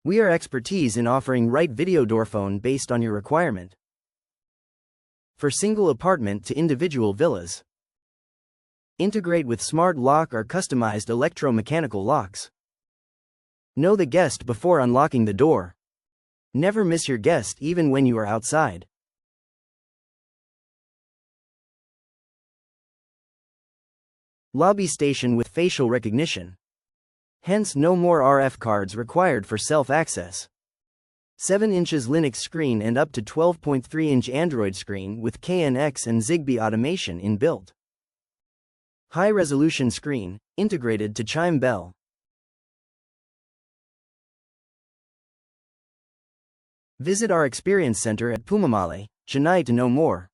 We are expertise in offering right video door phone based on your requirement. For single apartment to individual villas. Integrate with smart lock or customized electromechanical locks. Know the guest before unlocking the door. Never miss your guest even when you are outside. Lobby station with facial recognition. Hence no more RF cards required for self-access. 7 inches Linux screen and up to 12.3-inch Android screen with KNX and Zigbee automation inbuilt. High-resolution screen, integrated to chime bell. Visit our experience center at Pumamale, Chennai to know more.